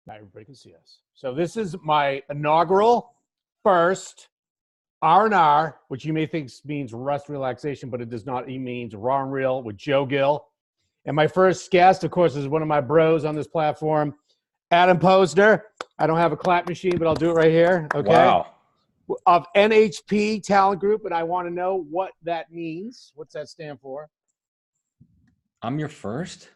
Now everybody can see us. So this is my inaugural first R&R, which you may think means rest relaxation, but it does not. It means raw and real with Joe Gill. And my first guest, of course, is one of my bros on this platform, Adam Posner. I don't have a clap machine, but I'll do it right here. Okay. Wow. Of NHP Talent Group, and I want to know what that means. What's that stand for? I'm your first.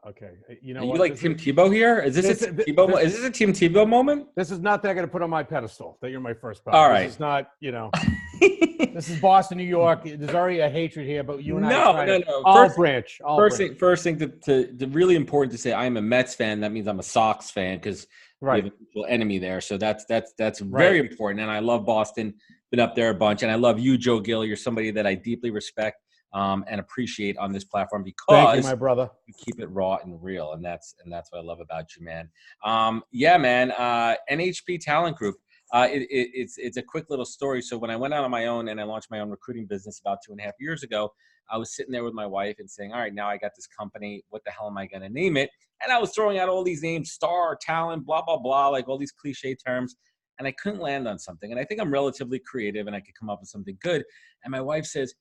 Okay. You know Are you what? like Tim Tebow here? Is this a Tebow? Is this a Tim Tebow moment? This is nothing I'm going to put on my pedestal that you're my first bro. All right. This is not, this is Boston, New York. There's already a hatred here, but you and I No. First thing to really important to say, I'm a Mets fan. That means I'm a Sox fan because we have a mutual enemy there. So that's very important. And I love Boston. Been up there a bunch, and I love you, Joe Gill. You're somebody that I deeply respect and appreciate on this platform because thank you, my brother. You keep it raw and real, and that's what I love about you, man. NHP Talent Group. It's a quick little story. So when I went out on my own and I launched my own recruiting business about 2.5 years ago, I was sitting there with my wife and saying, all right, now I got this company. What the hell am I going to name it? And I was throwing out all these names, star, talent, blah, blah, blah, like all these cliche terms. And I couldn't land on something. And I think I'm relatively creative and I could come up with something good. And my wife says,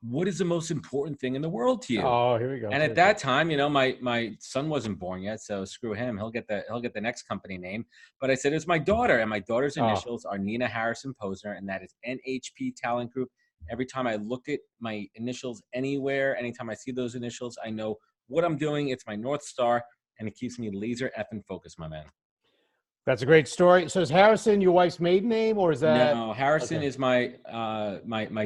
what is the most important thing in the world to you? Oh, here we go. And at that time, my son wasn't born yet, so screw him. He'll get the next company name. But I said it's my daughter, and my daughter's initials are Nina Harrison Posner, and that is NHP Talent Group. Every time I look at my initials anywhere, anytime I see those initials, I know what I'm doing. It's my North Star, and it keeps me laser effing focused, my man. That's a great story. So is Harrison your wife's maiden name, or is that? No, Harrison is my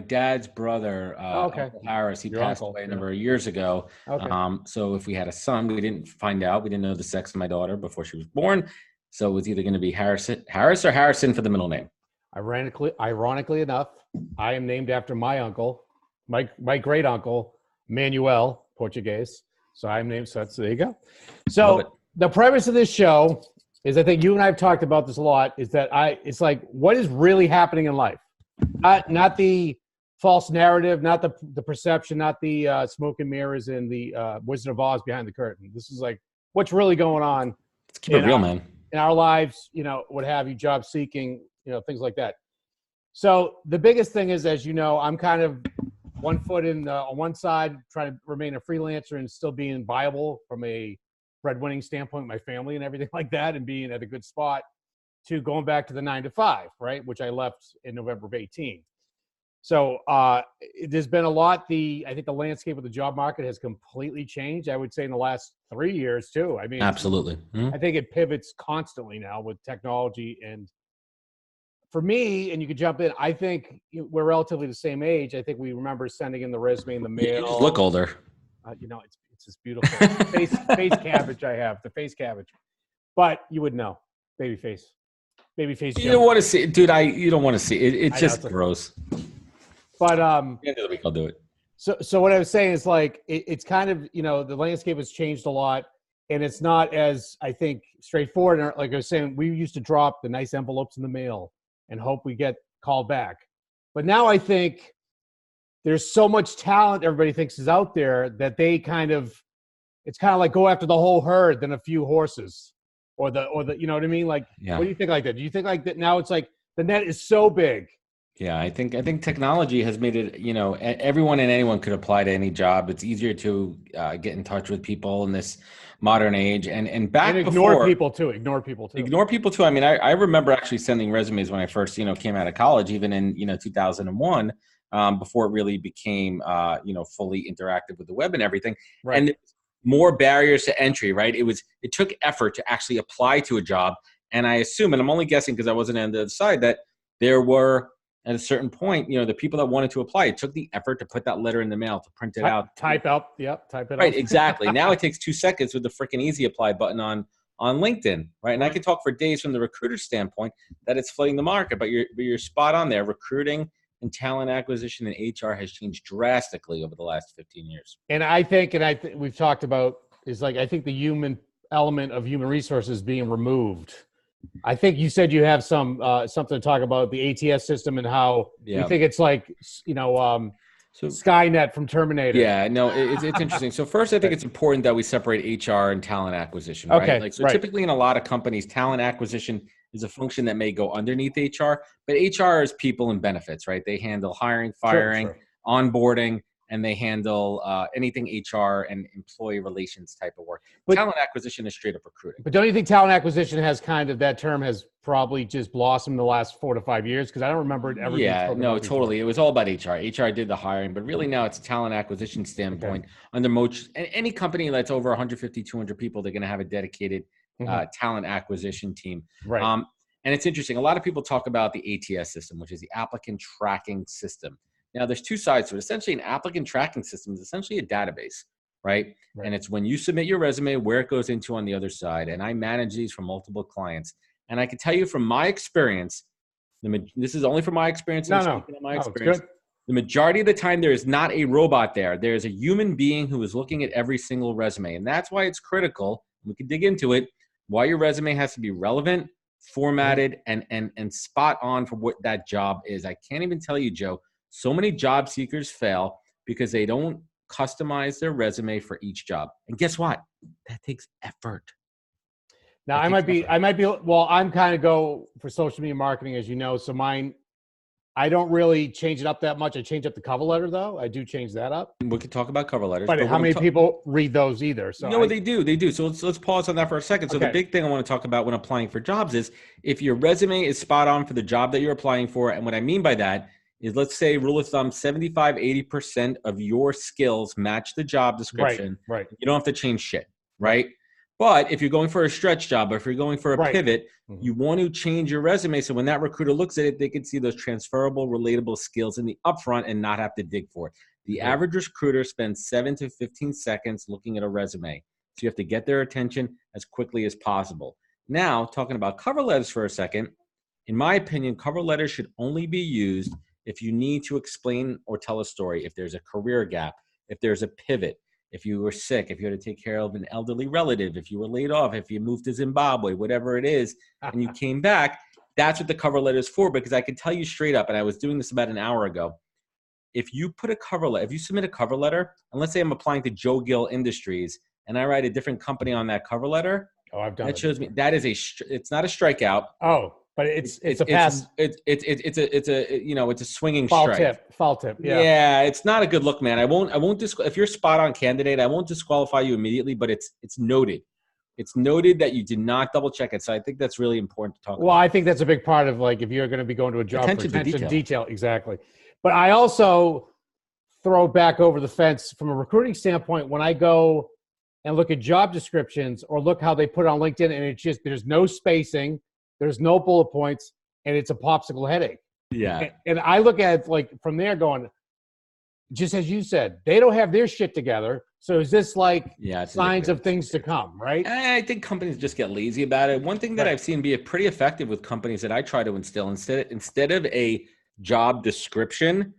dad's brother, Uncle Harris. He passed away a number of years ago. Okay. So if we had a son, we didn't find out. We didn't know the sex of my daughter before she was born. So it was either going to be Harris or Harrison for the middle name. Ironically enough, I am named after my uncle, my great uncle, Manuel, Portuguese. So I'm named. So there you go. So the premise of this show is, I think you and I have talked about this a lot, is that it's like, what is really happening in life? Not the false narrative, not the perception, not the smoke and mirrors and the Wizard of Oz behind the curtain. This is like, what's really going on? Let's keep it real, man. In our lives, what have you, job seeking, things like that. So the biggest thing is, as you know, I'm kind of 1 foot on one side, trying to remain a freelancer and still being viable from a breadwinning standpoint, my family and everything like that, and being at a good spot, to going back to the 9 to 5, right? Which I left in November of 2018. So there's been a lot. I think the landscape of the job market has completely changed. I would say in the last 3 years too. I mean, absolutely. Mm-hmm. I think it pivots constantly now with technology. And for me, and you could jump in, I think we're relatively the same age. I think we remember sending in the resume in the mail. You just look older. It's this beautiful face cabbage I have, the face cabbage. But you would know, baby face. You don't want to see it, dude. You don't want to see it. It's just gross. But at the end of the week, I'll do it. So what I was saying is, like, it's kind of, the landscape has changed a lot, and it's not as, I think, straightforward. Like I was saying, we used to drop the nice envelopes in the mail and hope we get called back. But now I think there's so much talent everybody thinks is out there that it's kind of like go after the whole herd than a few horses, or the you know what I mean? Like, What do you think like that? Do you think like that now it's like the net is so big? Yeah, I think technology has made it, everyone and anyone could apply to any job. It's easier to get in touch with people in this modern age, and ignore people too. Ignore people too. I mean, I remember actually sending resumes when I first, came out of college, even in, 2001. Before it really became, fully interactive with the web and everything. Right. And more barriers to entry, right? It took effort to actually apply to a job. And I assume, and I'm only guessing because I wasn't on the other side, that there were, at a certain point, the people that wanted to apply, it took the effort to put that letter in the mail, to print it out. Type it up. Right, exactly. Now it takes 2 seconds with the freaking easy apply button on LinkedIn, right? And I can talk for days from the recruiter standpoint that it's flooding the market, but you're spot on there. Recruiting and talent acquisition and HR has changed drastically over the last 15 years. And I think we've talked about is, like, I think the human element of human resources being removed. I think you said you have something to talk about the ATS system and how you think it's like, So Skynet from Terminator. yeah, no, it's interesting. So first, I think it's important that we separate HR and talent acquisition, right? Okay, Like, so right. typically in a lot of companies, talent acquisition is a function that may go underneath HR, but HR is people and benefits, right? They handle hiring, firing, True. onboarding, and they handle anything HR and employee relations type of work. But Talent acquisition is straight up recruiting. But don't you think talent acquisition has kind of, that term has probably just blossomed the last 4 to 5 years? Because I don't remember it ever being Yeah, spoken no, about before. totally. It was all about HR. HR did the hiring, but really now it's a talent acquisition standpoint. Under most any company that's over 150, 200 people, they're going to have a dedicated talent acquisition team. Right. And it's interesting. A lot of people talk about the ATS system, which is the applicant tracking system. Now, there's two sides to it. Essentially, an applicant tracking system is essentially a database, right? And it's when you submit your resume, where it goes into on the other side. And I manage these for multiple clients. And I can tell you from my experience, this is only from my experience. No. It's good. The majority of the time, there is not a robot there. There is a human being who is looking at every single resume. And that's why it's critical. We can dig into it. Why your resume has to be relevant, formatted, and spot on for what that job is. I can't even tell you, Joe. So many job seekers fail because they don't customize their resume for each job. And guess what? That takes effort. Now, I might be, well, I'm kind of go for social media marketing, as you know. So mine, I don't really change it up that much. I change up the cover letter, though. I do change that up. We could talk about cover letters. But how many people read those either? So no, they do. They do. So let's pause on that for a second. So the big thing I want to talk about when applying for jobs is if your resume is spot on for the job that you're applying for. And what I mean by that is, let's say, rule of thumb, 75, 80% of your skills match the job description. Right. You don't have to change shit, right? But if you're going for a stretch job, or if you're going for a pivot, you want to change your resume so when that recruiter looks at it, they can see those transferable, relatable skills in the upfront and not have to dig for it. The average recruiter spends 7 to 15 seconds looking at a resume. So you have to get their attention as quickly as possible. Now, talking about cover letters for a second, in my opinion, cover letters should only be used if you need to explain or tell a story, if there's a career gap, if there's a pivot, if you were sick, if you had to take care of an elderly relative, if you were laid off, if you moved to Zimbabwe, whatever it is, and you came back, that's what the cover letter is for. Because I can tell you straight up, and I was doing this about an hour ago, if you put a cover letter, if you submit a cover letter, and let's say I'm applying to Gill Industries, and I write a different company on that cover letter, I've done that shows me that is it's not a strikeout. But it's a pass. It's a swinging strike. Fall tip. Yeah, it's not a good look, man. I won't if you're a spot on candidate, I won't disqualify you immediately, but it's noted. It's noted that you did not double check it. So I think that's really important to talk about. Well, I think that's a big part of, like, if you're going to be going to a job, attention to detail. Exactly. But I also throw back over the fence from a recruiting standpoint when I go and look at job descriptions or look how they put it on LinkedIn, and it's just, there's no spacing, there's no bullet points, and it's a popsicle headache. Yeah. And I look at it, like, from there going, just as you said, they don't have their shit together. So is this like signs of things to come, right? I think companies just get lazy about it. One thing that I've seen be pretty effective with companies that I try to instill, instead of a job description,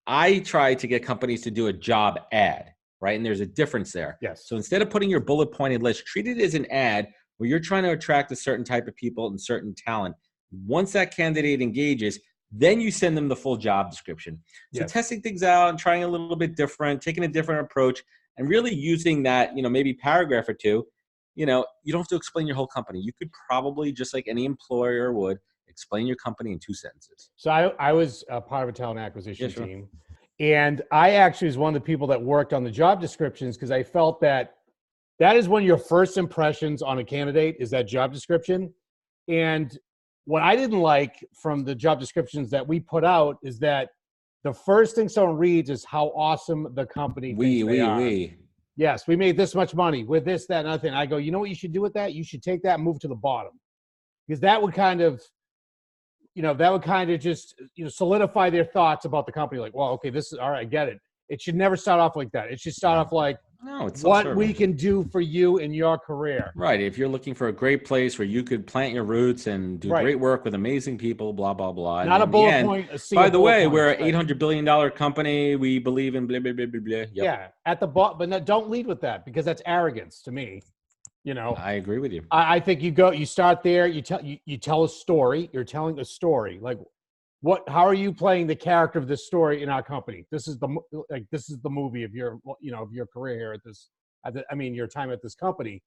I try to get companies to do a job ad, right? And there's a difference there. Yes. So instead of putting your bullet pointed list, treat it as an ad where you're trying to attract a certain type of people and certain talent. Once that candidate engages, then you send them the full job description. So testing things out and trying a little bit different, taking a different approach, and really using that, maybe paragraph or two. You don't have to explain your whole company. You could probably, just like any employer would, explain your company in 2 sentences. So I was a part of a talent acquisition team. And I actually was one of the people that worked on the job descriptions because I felt that is one of your first impressions on a candidate, is that job description. And what I didn't like from the job descriptions that we put out is that the first thing someone reads is how awesome the company thinks they are. Yes, we made this much money with this, that, and other thing. I go, you know what you should do with that? You should take that and move to the bottom. Because that would kind of, just, solidify their thoughts about the company. Like, well, okay, this is, all right, I get it. It should never start off like that. It should start off like, it's what we can do for you in your career. Right. If you're looking for a great place where you could plant your roots and do great work with amazing people, blah, blah, blah. Not a bullet point. By the way, we're an $800 billion company. We believe in blah, blah, blah, blah, blah. Yep. Yeah. At the bottom, but no, don't lead with that, because that's arrogance to me. I agree with you. I think you start there. You tell a story. You're telling a story. Like, how are you playing the character of this story in our company? This is the movie of your, of your career here your time at this company,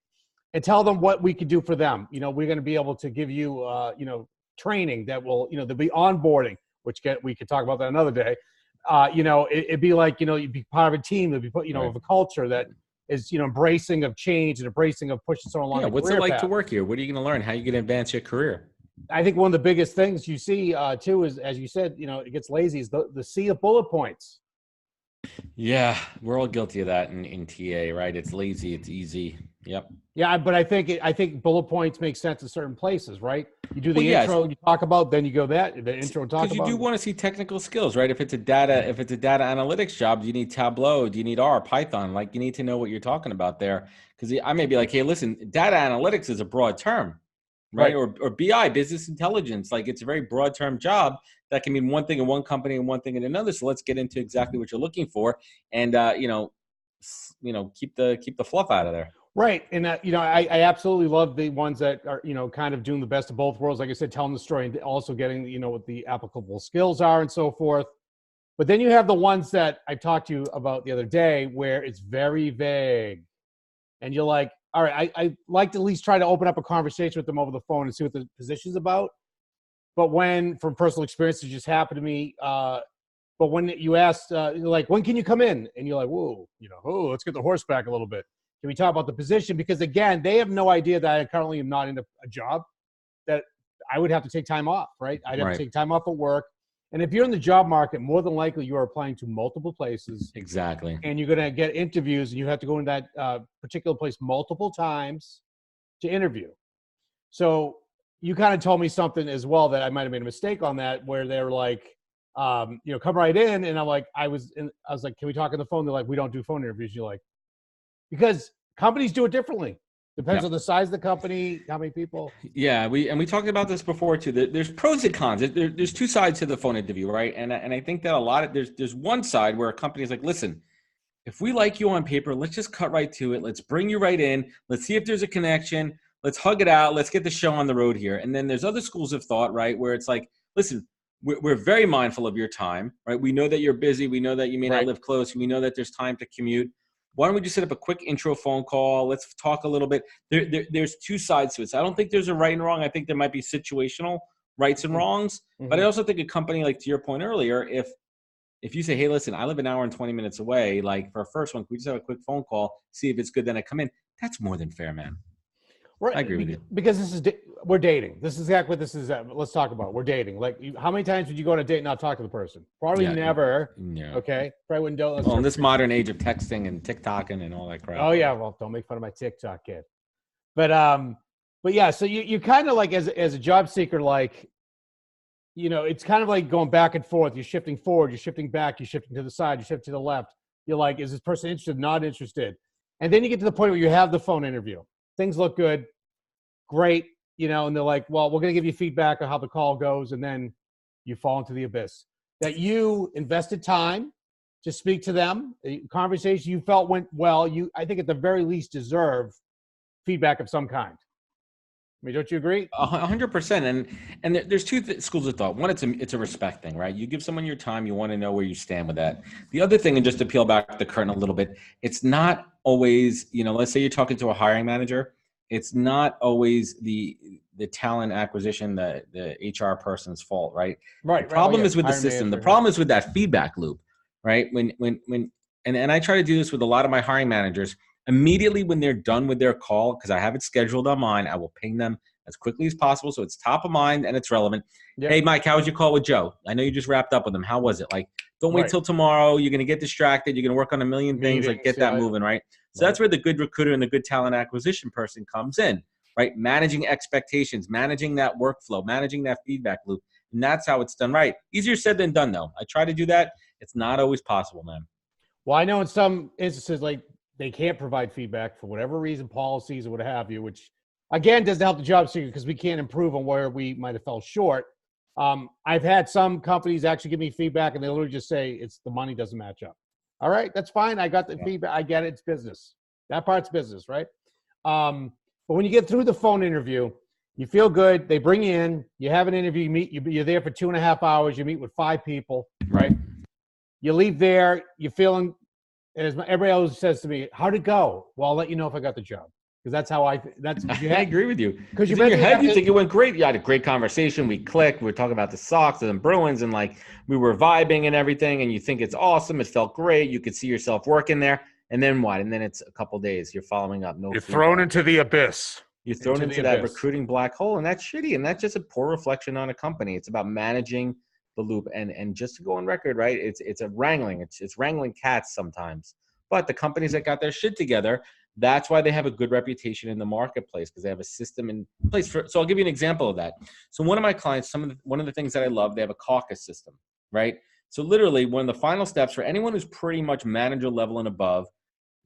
and tell them what we could do for them. We're going to be able to give you, training that will, there'll be onboarding, we could talk about that another day. It'd be like, you'd be part of a team that'd be put, Right. of a culture that is, embracing of change and embracing of pushing someone along. Yeah, the what's it career like path. to work here? What are you going to learn? How are you going to advance your career? I think one of the biggest things you see too is, as you said, it gets lazy, is the sea of bullet points. Yeah, we're all guilty of that in TA, right? It's lazy, it's easy. Yep. Yeah, but I think bullet points make sense in certain places, right? You do the Yes. intro, you talk about, then you go the intro and talk about. Because you do want to see technical skills, right? If it's a data analytics job, do you need Tableau? Do you need R, Python? Like, you need to know what you're talking about there. Because I may be like, hey, listen, data analytics is a broad term, right? Or BI, business intelligence. Like, it's a very broad term job that can mean one thing in one company and one thing in another. So let's get into exactly what you're looking for, and keep the fluff out of there. Right. And, I absolutely love the ones that are, kind of doing the best of both worlds. Like I said, telling the story and also getting, what the applicable skills are and so forth. But then you have the ones that I talked to you about the other day where it's very vague. And you're like, all right, I like to at least try to open up a conversation with them over the phone and see what the position's about. But from personal experience, it just happened to me. But when you asked, like, when can you come in? And you're like, whoa, let's get the horse back a little bit. Can we talk about the position? Because again, they have no idea that I currently am not in a job, that I would have to take time off, right? I'd have to take time off at work. And if you're in the job market, more than likely you are applying to multiple places. Exactly. And you're going to get interviews, and you have to go in that particular place multiple times to interview. So you kind of told me something as well that I might have made a mistake on that, where they were like, come right in. And I'm like, I was like, can we talk on the phone? They're like, we don't do phone interviews. You're like, because companies do it differently. Depends on the size of the company, how many people. Yeah, we talked about this before too. There's pros and cons. There's two sides to the phone interview, right? And I think that there's one side where a company is like, listen, if we like you on paper, let's just cut right to it. Let's bring you right in. Let's see if there's a connection. Let's hug it out. Let's get the show on the road here. And then there's other schools of thought, right, where it's like, listen, we're very mindful of your time, right? We know that you're busy. We know that you may not live close. We know that there's time to commute. Why don't we just set up a quick intro phone call? Let's talk a little bit. There's two sides to it. So I don't think there's a right and wrong. I think there might be situational rights and wrongs. Mm-hmm. But I also think a company, like to your point earlier, if you say, hey, listen, I live an hour and 20 minutes away, like for a first one, we just have a quick phone call, see if it's good, then I come in. That's more than fair, man. Right. I agree with you. Because we're dating. This is exactly what this is. Let's talk about it. We're dating. Like, how many times would you go on a date and not talk to the person? Probably never. Yeah. Okay. Probably wouldn't do it. Well, in this modern age of texting and TikToking and all that crap. Oh yeah. Well, don't make fun of my TikTok kid. But yeah. So you kind of like, as a job seeker, like, it's kind of like going back and forth. You're shifting forward. You're shifting back. You're shifting to the side. You shift to the left. You're like, is this person interested? Not interested. And then you get to the point where you have the phone interview. Things look good. Great. And they're like, well, we're going to give you feedback on how the call goes. And then you fall into the abyss. That you invested time to speak to them. The conversation you felt went well. I think at the very least deserve feedback of some kind. I mean, don't you agree? 100%. And there's two schools of thought. One, it's a respect thing, right? You give someone your time. You want to know where you stand with that. The other thing, and just to peel back the curtain a little bit, it's not always, let's say you're talking to a hiring manager. It's not always the talent acquisition, the HR person's fault, right? Right. The problem is with the system. The problem is with that feedback loop, right? And I try to do this with a lot of my hiring managers. Immediately when they're done with their call, because I have it scheduled on mine, I will ping them as quickly as possible so it's top of mind and it's relevant. Yep. Hey, Mike, how was your call with Joe? I know you just wrapped up with him. How was it? Like, don't wait till tomorrow. You're going to get distracted. You're going to work on a million things. Like, get that moving, right? So that's where the good recruiter and the good talent acquisition person comes in, right? Managing expectations, managing that workflow, managing that feedback loop. And that's how it's done right. Easier said than done, though. I try to do that. It's not always possible, man. Well, I know in some instances, like, they can't provide feedback for whatever reason, policies or what have you, which again doesn't help the job seeker because we can't improve on where we might have fell short. I've had some companies actually give me feedback and they literally just say it's the money doesn't match up. All right, that's fine. I got the feedback. I get it. It's business. That part's business, right? But when you get through the phone interview, You feel good. They bring you in. You have an interview. You're there for 2.5 hours. You meet with 5 people, right? You leave there. You're feeling, as everybody always says to me, how'd it go? Well, I'll let you know if I got the job. Because that's how that's because I agree with you. Because in your head, you think it went great. You had a great conversation. We clicked. We were talking about the Sox and the Bruins, and like we were vibing and everything. And you think it's awesome. It felt great. You could see yourself working there. And then what? And then it's a couple days. You're following up. No, you're thrown into the abyss. You're thrown into that recruiting black hole, and that's shitty. And that's just a poor reflection on a company. It's about managing the loop. And just to go on record, right? It's a wrangling. It's wrangling cats sometimes. But the companies that got their shit together, that's why they have a good reputation in the marketplace, because they have a system in place. So I'll give you an example of that. So one of my clients, one of the things that I love, they have a caucus system, right? So literally, one of the final steps for anyone who's pretty much manager level and above,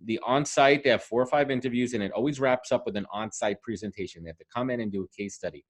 the on-site, they have 4 or 5 interviews, and it always wraps up with an on-site presentation. They have to come in and do a case study.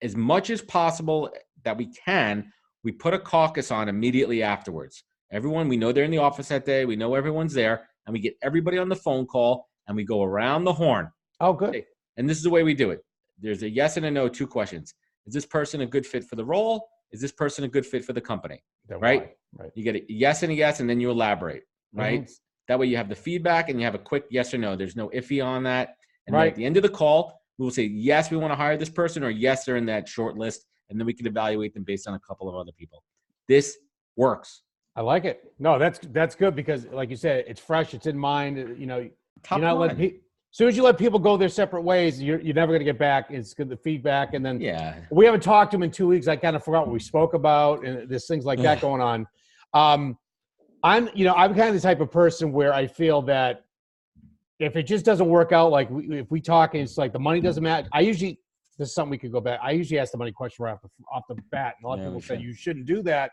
As much as possible that we can, we put a caucus on immediately afterwards. Everyone, we know they're in the office that day. We know everyone's there, and we get everybody on the phone call, and we go around the horn. Oh, good. And this is the way we do it. There's a yes and a no, 2 questions. Is this person a good fit for the role? Is this person a good fit for the company? Right? You get a yes and a yes, and then you elaborate, right? Mm-hmm. That way you have the feedback and you have a quick yes or no. There's no iffy on that. And then at the end of the call, we will say, yes, we want to hire this person, or yes, they're in that short list. And then we can evaluate them based on a couple of other people. This works. I like it. No, that's good, because like you said, it's fresh. It's in mind. You know, as soon as you let people go their separate ways, you're never going to get back. It's good, the feedback. And then we haven't talked to them in 2 weeks. I kind of forgot what we spoke about, and there's things like that going on. I'm kind of the type of person where I feel that if it just doesn't work out, like if we talk and it's like the money doesn't matter, this is something we could go back. I usually ask the money question right off the bat, and a lot of people say you shouldn't do that.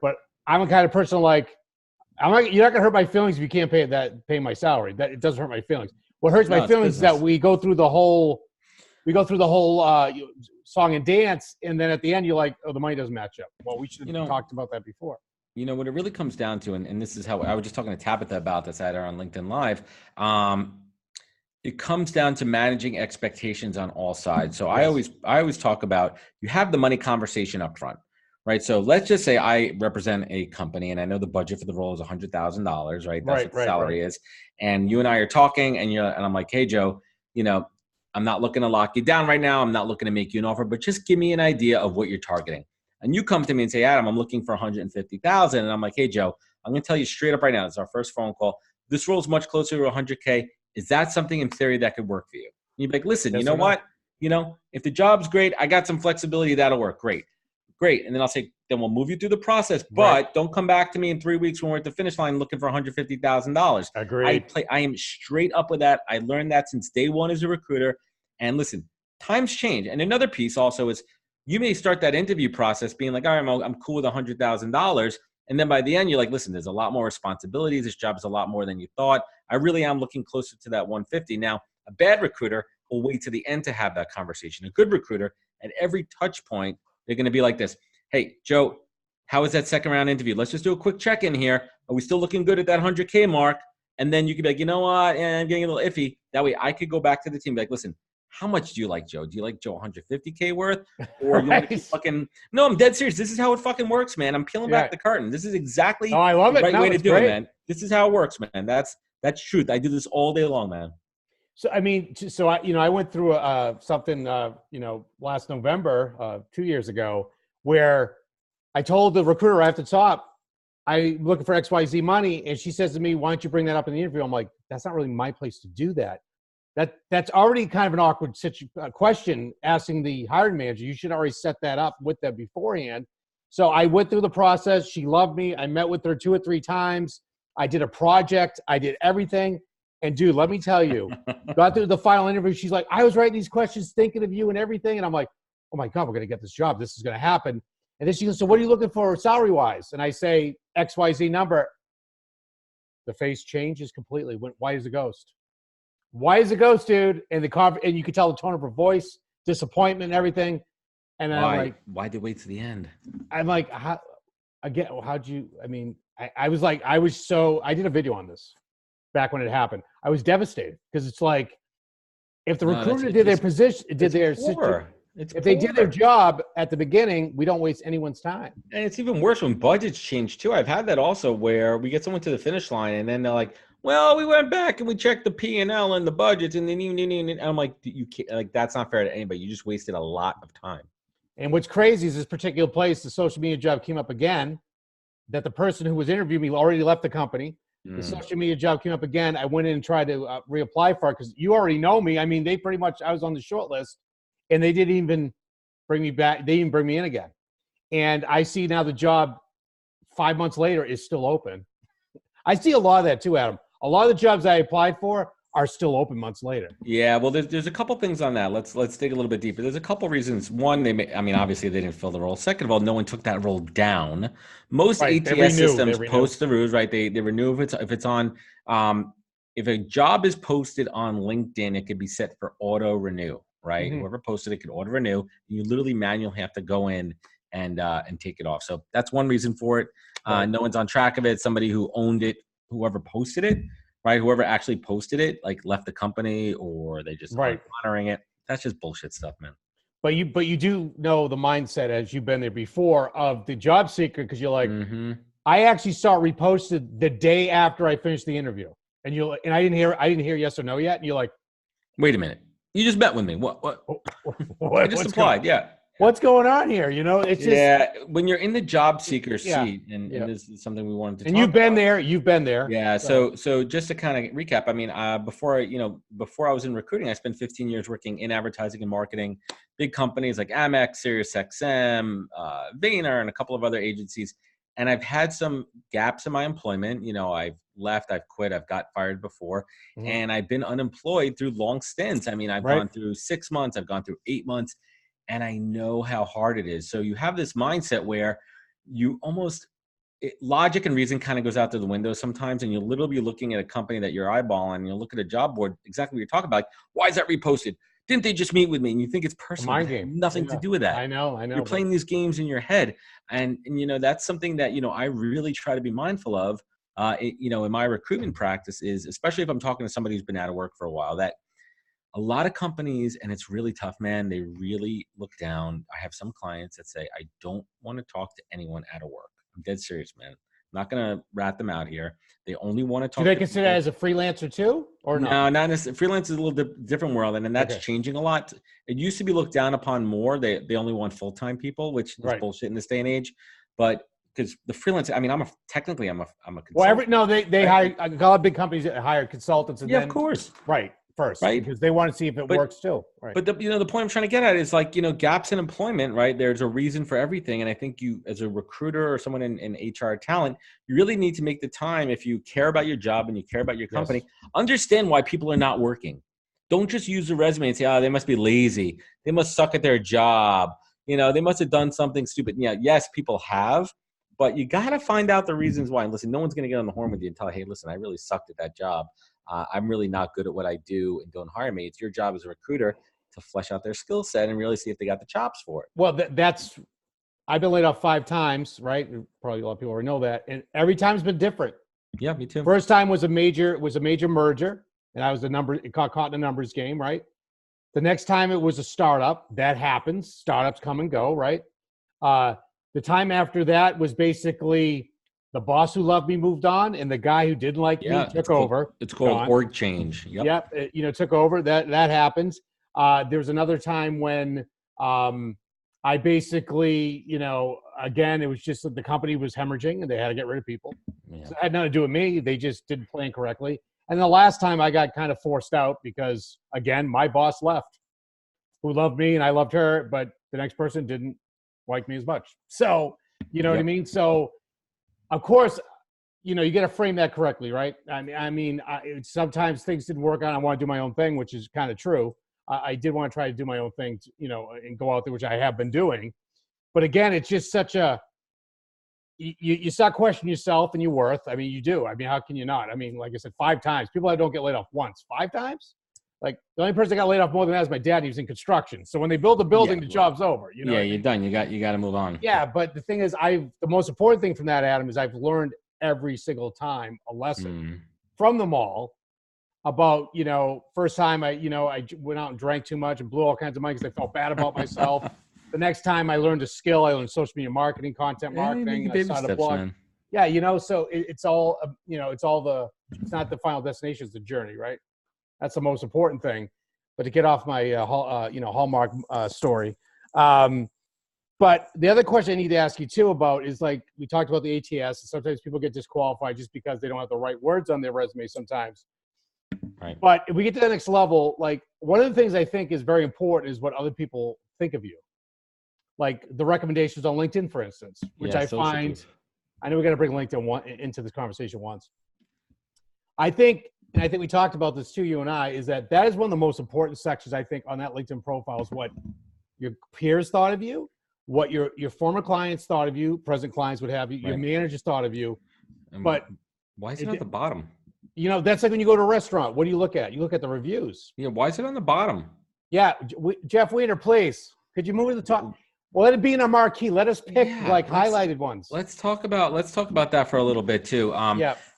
But I'm the kind of person like, you're not going to hurt my feelings if you can't pay my salary. That it doesn't hurt my feelings. What hurts my feelings is that we go through the whole song and dance, and then at the end you're like, oh, the money doesn't match up. Well, we should have talked about that before. You know, what it really comes down to, and this is how I was just talking to Tabitha about this, I had her on LinkedIn Live. It comes down to managing expectations on all sides. So I always talk about, you have the money conversation up front, right? So let's just say I represent a company and I know the budget for the role is $100,000, right? That's what the salary is. And you and I are talking, and I'm like, hey, Joe, you know, I'm not looking to lock you down right now. I'm not looking to make you an offer, but just give me an idea of what you're targeting. And you come to me and say, Adam, I'm looking for $150,000. And I'm like, hey, Joe, I'm going to tell you straight up right now. This is our first phone call. This role is much closer to $100K. Is that something in theory that could work for you? And you'd be like, listen, you know what? You know, if the job's great, I got some flexibility, that'll work. Great. And then I'll say, then we'll move you through the process, but don't come back to me in 3 weeks when we're at the finish line looking for $150,000. Agreed. I am straight up with that. I learned that since day one as a recruiter. And listen, times change. And another piece also is, you may start that interview process being like, all right, I'm cool with $100,000. And then by the end, you're like, listen, there's a lot more responsibilities. This job is a lot more than you thought. I really am looking closer to that 150. Now, a bad recruiter will wait to the end to have that conversation. A good recruiter, at every touch point, they're going to be like this. Hey, Joe, how was that second round interview? Let's just do a quick check-in here. Are we still looking good at that 100K mark? And then you could be like, you know what? I'm getting a little iffy. That way I could go back to the team and be like, listen, how much do you like Joe? Do you like Joe 150K worth? Or you want to fucking – no, I'm dead serious. This is how it fucking works, man. I'm peeling back the curtain. This is exactly I love the right way to do it, man. This is how it works, man. That's truth. I do this all day long, man. So, I mean, I went through something, last November, 2 years ago, where I told the recruiter at the top, I'm looking for XYZ money. And she says to me, why don't you bring that up in the interview? I'm like, that's not really my place to do that. That's already kind of an awkward question, asking the hiring manager. You should already set that up with them beforehand. So I went through the process. She loved me. I met with her 2 or 3 times. I did a project. I did everything. And dude, let me tell you, got through the final interview. She's like, I was writing these questions, thinking of you and everything. And I'm like, oh my God, we're going to get this job. This is going to happen. And then she goes, so what are you looking for salary wise? And I say, XYZ number. The face changes completely. Went white as a ghost. White as a ghost, dude. And and you could tell the tone of her voice, disappointment and everything. And then I'm like, why'd they wait to the end? I'm like, how'd you, I mean, I did a video on this back when it happened. I was devastated because it's like, If the No, recruiter did their position, did their poor. It's if they did their poor. job at the beginning, we don't waste anyone's time. And it's even worse when budgets change too. I've had that also where we get someone to the finish line and then they're like, well, we went back and we checked the P&L and the budgets and then I'm like, you can't, like, that's not fair to anybody. You just wasted a lot of time. And what's crazy is this particular place, the social media job came up again, that the person who was interviewing me already left the company. The social media job came up again. I went in and tried to reapply for it because you already know me. I mean, they pretty much, I was on the short list and they didn't even bring me back. They didn't bring me in again. And I see now the job 5 months later is still open. I see a lot of that too, Adam. A lot of the jobs I applied for are still open months later. Yeah, well, there's a couple things on that. Let's dig a little bit deeper. There's a couple reasons. One, obviously they didn't fill the role. Second of all, no one took that role down. Most ATS systems post the rules, right? They renew if it's on. If a job is posted on LinkedIn, it could be set for auto renew, right? Whoever posted it could auto renew. You literally manually have to go in and take it off. So that's one reason for it. No one's on track of it. Somebody who owned it, whoever posted it, right? Whoever actually posted it, like left the company or they just aren't honoring it. That's just bullshit stuff, man. But you do know the mindset, as you've been there before, of the job seeker, because you're like, I actually saw it reposted the day after I finished the interview, and I didn't hear yes or no yet, and you're like, wait a minute, you just met with me. What? I just applied. Yeah. What's going on here? You know, it's just when you're in the job seeker seat, and this is something we wanted to. And you've been there. You've been there. Yeah. So just to kind of recap, I mean, before I was in recruiting, I spent 15 years working in advertising and marketing, big companies like Amex, SiriusXM, Vayner, and a couple of other agencies. And I've had some gaps in my employment. You know, I've left, I've quit, I've got fired before, and I've been unemployed through long stints. I mean, I've gone through 6 months, I've gone through 8 months. And I know how hard it is. So you have this mindset where you logic and reason kind of goes out to the window sometimes. And you'll literally be looking at a company that you're eyeballing and you'll look at a job board, exactly what you're talking about. Like, why is that reposted? Didn't they just meet with me? And you think it's personal. It has nothing to do with that. I know. You're playing these games in your head. And that's something that, I really try to be mindful of, in my recruitment practice is, especially if I'm talking to somebody who's been out of work for a while, that a lot of companies, and it's really tough, man, they really look down. I have some clients that say, I don't want to talk to anyone out of work. I'm dead serious, man. I'm not going to rat them out here. They only want to talk. Do they consider that as a freelancer too, or no? No, not necessarily. Freelance is a little different world, and that's changing a lot. It used to be looked down upon more. They only want full-time people, which is bullshit in this day and age. But because the freelance, I mean, I'm a consultant. Well, they hire a lot of big companies that hire consultants. And of course, first, because they want to see if it works too. Right. But the point I'm trying to get at is like, gaps in employment, right? There's a reason for everything. And I think you, as a recruiter or someone in HR talent, you really need to make the time, if you care about your job and you care about your company, understand why people are not working. Don't just use the resume and say, oh, they must be lazy. They must suck at their job. They must have done something stupid. Yeah, yes, people have, but you got to find out the reasons why. And listen, no one's going to get on the horn with you and tell, hey, listen, I really sucked at that job. I'm really not good at what I do, and don't hire me. It's your job as a recruiter to flesh out their skill set and really see if they got the chops for it. Well, I've been laid off 5 times, right? Probably a lot of people already know that. And every time's been different. Yeah, me too. First time was a major merger, and I was it got caught in a numbers game, right? The next time it was a startup. That happens. Startups come and go, right? The time after that was basically the boss who loved me moved on, and the guy who didn't like me took over. It's called org change. Yep. Took over. That happens. There was another time when I basically, again, it was just that the company was hemorrhaging and they had to get rid of people. Yeah. So it had nothing to do with me. They just didn't plan correctly. And the last time I got kind of forced out because, again, my boss left, who loved me and I loved her, but the next person didn't like me as much. So, you know what I mean? So, of course, you got to frame that correctly, right? I mean, sometimes things didn't work out. I want to do my own thing, which is kind of true. I did want to try to do my own thing, and go out there, which I have been doing. But again, it's just such you start questioning yourself and your worth. I mean, you do. I mean, how can you not? I mean, like I said, 5 times. People that don't get laid off once, 5 times? Like, the only person that got laid off more than that is my dad. He was in construction. So when they build a building, the job's over. You're done. You got to move on. Yeah, but the thing is, the most important thing from that, Adam, is I've learned every single time a lesson from them all. about, first time I went out and drank too much and blew all kinds of money because I felt bad about myself. The next time I learned a skill, I learned social media marketing, content Yeah, you marketing. make I baby started a steps, blog. man. Yeah, so it's all, it's not the final destination, it's the journey, right? That's the most important thing. But to get off my, Hallmark story. But the other question I need to ask you too about is, like, we talked about the ATS, and sometimes people get disqualified just because they don't have the right words on their resume sometimes. Right. But if we get to the next level, like, one of the things I think is very important is what other people think of you. Like the recommendations on LinkedIn, for instance, which I find, I know we're going to bring LinkedIn into this conversation once. I think we talked about this too, you and I, is that is one of the most important sections, I think, on that LinkedIn profile, is what your peers thought of you, what your former clients thought of you, present clients would have you, your managers thought of you. But why is it at the bottom? That's like when you go to a restaurant. What do you look at? You look at the reviews. Yeah, why is it on the bottom? Yeah, Jeff Weiner, please. Could you move to the top? Well, let it be in our marquee. Let us pick highlighted ones. Let's talk about that for a little bit too.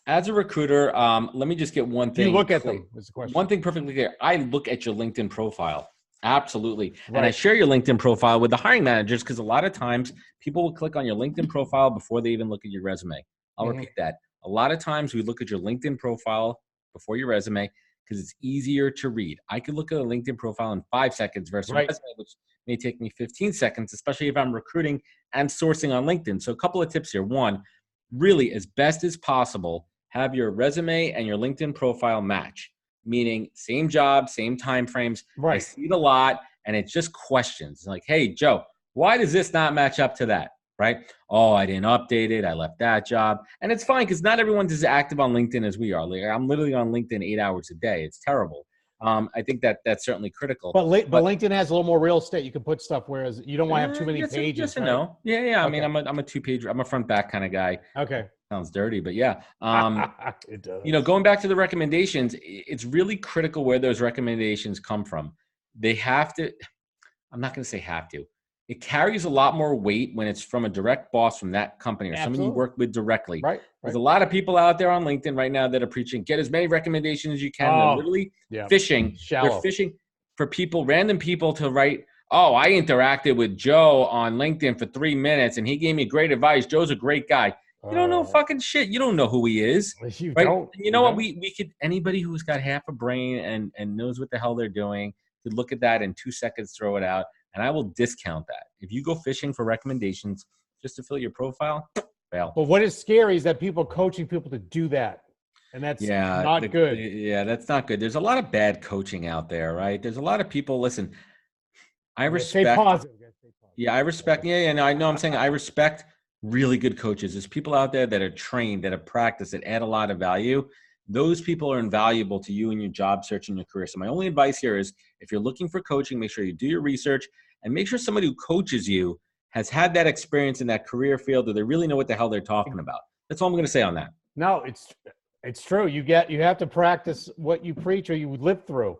As a recruiter, let me just get one thing. Do you look at them? Is the question. One thing perfectly clear. I look at your LinkedIn profile. Absolutely. Right. And I share your LinkedIn profile with the hiring managers, because a lot of times people will click on your LinkedIn profile before they even look at your resume. I'll repeat that. A lot of times we look at your LinkedIn profile before your resume because it's easier to read. I could look at a LinkedIn profile in 5 seconds versus a resume, which may take me 15 seconds, especially if I'm recruiting and sourcing on LinkedIn. So a couple of tips here. One, really, as best as possible, have your resume and your LinkedIn profile match, meaning same job, same time frames. I see it a lot, and it's just questions like, hey, Joe, why does this not match up to that? Right? Oh, I didn't update it. I left that job. And it's fine because not everyone's as active on LinkedIn as we are. Like, I'm literally on LinkedIn 8 hours a day. It's terrible. I think that's certainly critical. But LinkedIn has a little more real estate. You can put stuff, whereas you don't want to have too many pages. Yes and no. Yeah. I mean, I'm a 2-page. I'm a front back kind of guy. Okay. Sounds dirty, but yeah. It does. Going back to the recommendations, it's really critical where those recommendations come from. They have to. I'm not going to say have to. It carries a lot more weight when it's from a direct boss from that company or someone you work with directly. Right. There's a lot of people out there on LinkedIn right now that are preaching, get as many recommendations as you can. They're literally fishing. Shallow. They're fishing for random people to write, oh, I interacted with Joe on LinkedIn for 3 minutes and he gave me great advice. Joe's a great guy. You don't know fucking shit. You don't know who he is. You right? don't. You know what? We could, anybody who's got half a brain and knows what the hell they're doing could look at that in 2 seconds, throw it out. And I will discount that. If you go fishing for recommendations just to fill your profile, fail. But what is scary is that people coaching people to do that. And that's not good. Yeah, that's not good. There's a lot of bad coaching out there, right? There's a lot of people, listen, I respect. Stay positive. Yeah, I respect. Yeah, and I know I'm saying I respect really good coaches. There's people out there that are trained, that have practiced, that add a lot of value. Those people are invaluable to you in your job search and your career. So my only advice here is if you're looking for coaching, make sure you do your research and make sure somebody who coaches you has had that experience in that career field, or they really know what the hell they're talking about. That's all I'm going to say on that. No, it's true. You have to practice what you preach or you live through.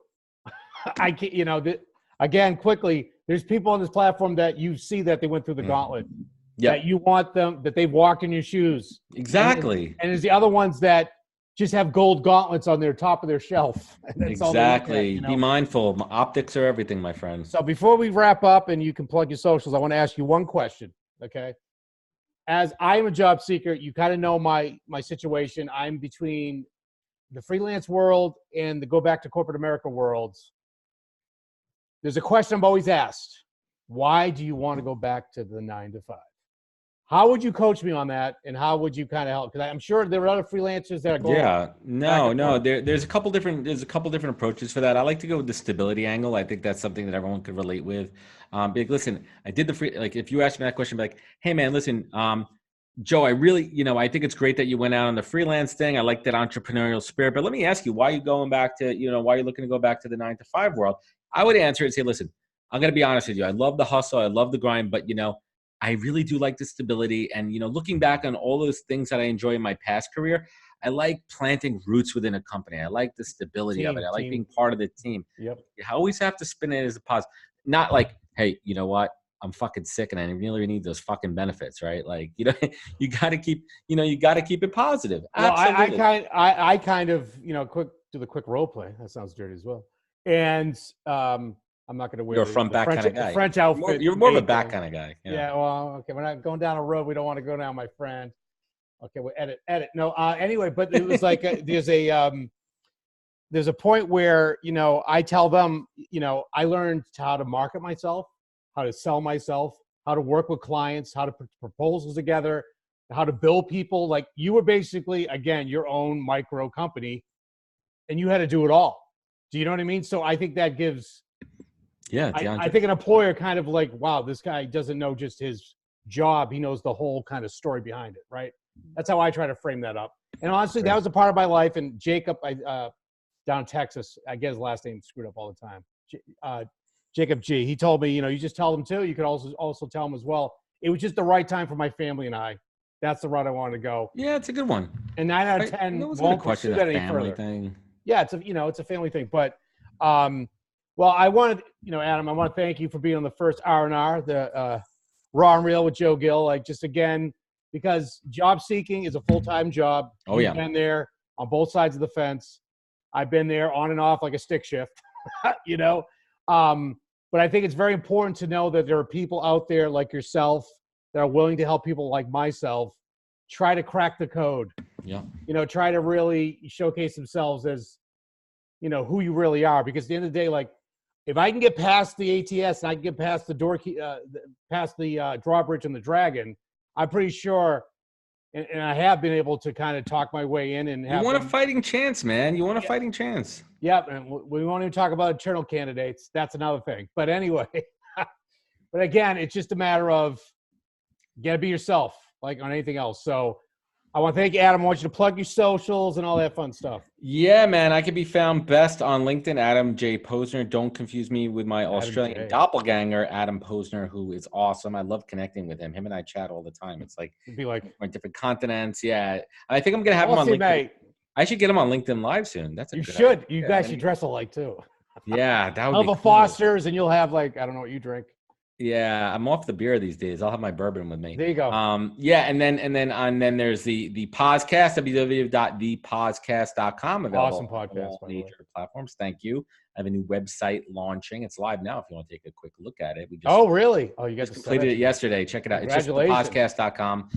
I can't, again, quickly, there's people on this platform that you see that they went through the gauntlet. That you want them, that they've walked in your shoes. Exactly. And there's the other ones that just have gold gauntlets on their top of their shelf. Exactly. Be mindful. Optics are everything, my friend. So before we wrap up and you can plug your socials, I want to ask you one question, okay? As I'm a job seeker, you kind of know my situation. I'm between the freelance world and the go back to corporate America worlds. There's a question I'm always asked. Why do you want to go back to the 9 to 5? How would you coach me on that, and how would you kind of help? Because I'm sure there are other freelancers that are going. Yeah, no. There's a couple different approaches for that. I like to go with the stability angle. I think that's something that everyone could relate with. Like, listen, I did if you asked me that question, be like, hey man, listen, Joe, I really, I think it's great that you went out on the freelance thing. I like that entrepreneurial spirit, but let me ask you, why are you going back to, why are you looking to go back to the 9 to 5 world? I would answer and say, listen, I'm going to be honest with you. I love the hustle. I love the grind, but I really do like the stability. And, looking back on all those things that I enjoy in my past career, I like planting roots within a company. I like the stability of it. I like being part of the team. Yep. You always have to spin it as a positive. Not like, hey, you know what? I'm fucking sick and I really need those fucking benefits, right? Like, you got to keep, you got to keep it positive. Well, I kind of, quick do the quick role play. That sounds dirty as well. And I'm not going to wear You're a front back kind of guy. the French outfit. You're more of a back kind of guy. Yeah. Well, okay. We're not going down a road we don't want to go down, my friend. Okay. We'll edit. No. Anyway, but it was like there's a point where, you know, I tell them, you know, I learned how to market myself, how to sell myself, how to work with clients, how to put proposals together, how to build people. Like, you were basically, again, your own micro company, and you had to do it all. Do you know what I mean? So I think that gives, I think an employer kind of like, wow, this guy doesn't know just his job. He knows the whole kind of story behind it, right? That's how I try to frame that up. And honestly, that was a part of my life. And Jacob, down in Texas, I get his last name screwed up all the time. Jacob G. He told me, you know, you just tell them too. You could also tell them as well. It was just the right time for my family and I. That's the route I wanted to go. Yeah, it's a good one. And 9 out of 10 won't pursue that any further. Thing. Yeah, it's a family thing. But well, I wanted, you know, Adam, I want to thank you for being on the first R&R, the Raw and Real with Joe Gill. Like, just again, because job seeking is a full-time job. Oh, yeah. You've been there on both sides of the fence. I've been there on and off like a stick shift, you know. But I think it's very important to know that there are people out there like yourself that are willing to help people like myself try to crack the code. Yeah. You know, try to really showcase themselves as, you know, who you really are. Because at the end of the day, like, if I can get past the ATS and I can get past the door key, past the drawbridge and the dragon, I'm pretty sure, and I have been able to kind of talk my way in and have. You want a fighting chance, man. You want a fighting chance. Yeah, and we won't even talk about internal candidates. That's another thing. But anyway, but again, it's just a matter of you got to be yourself, like on anything else. So I want to thank you, Adam. I want you to plug your socials and all that fun stuff. Yeah, man. I can be found best on LinkedIn, Adam J. Posner. Don't confuse me with my Australian doppelganger, Adam Posner, who is awesome. I love connecting with him. Him and I chat all the time. It's like, it'd be like on different continents. Yeah. I think I'm going to have him on LinkedIn. Mate. I should get him on LinkedIn Live soon. That's a good should. Idea. You guys should dress alike too. Yeah, that would I'll be have a cool. Foster's and you'll have like, I don't know what you drink. Yeah, I'm off the beer these days. I'll have my bourbon with me. There you go. Yeah, and then there's the podcast, www.thepodcast.com, available awesome podcast, on all major platforms. Thank you. I have a new website launching. It's live now if you want to take a quick look at it. We just really? Oh, you guys completed it yesterday. Check it out. It's just thepodcast.com.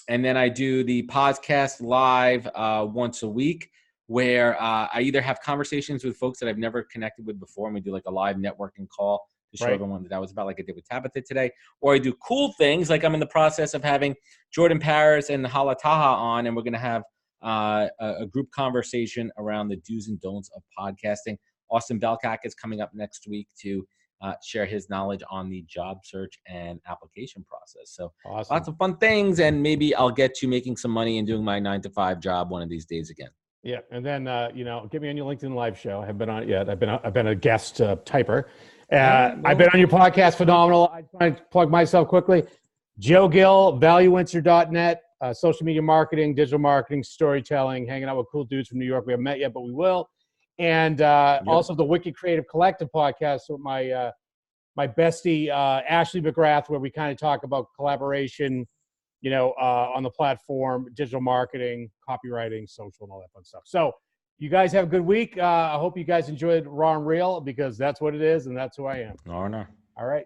And then I do the podcast live once a week, where I either have conversations with folks that I've never connected with before, and we do like a live networking call to show everyone that was about, like I did with Tabitha today. Or I do cool things, like I'm in the process of having Jordan Paris and Hala Taha on, and we're going to have a group conversation around the do's and don'ts of podcasting. Austin Belkak is coming up next week to share his knowledge on the job search and application process. So lots of fun things, and maybe I'll get to making some money and doing my 9-to-5 job one of these days again. Yeah, and then you know, get me on your LinkedIn Live show. I haven't been on it yet. I've been a guest typer. I've been on your podcast, phenomenal. I try to plug myself quickly. Joe Gill, valueinser.net, social media marketing, digital marketing, storytelling, hanging out with cool dudes from New York. We haven't met yet, but we will. And also the Wicked Creative Collective podcast with my my bestie Ashley McGrath, where we kind of talk about collaboration, you know, on the platform, digital marketing, copywriting, social, and all that fun stuff. So you guys have a good week. I hope you guys enjoyed Raw and Real, because that's what it is, and that's who I am. No. All right.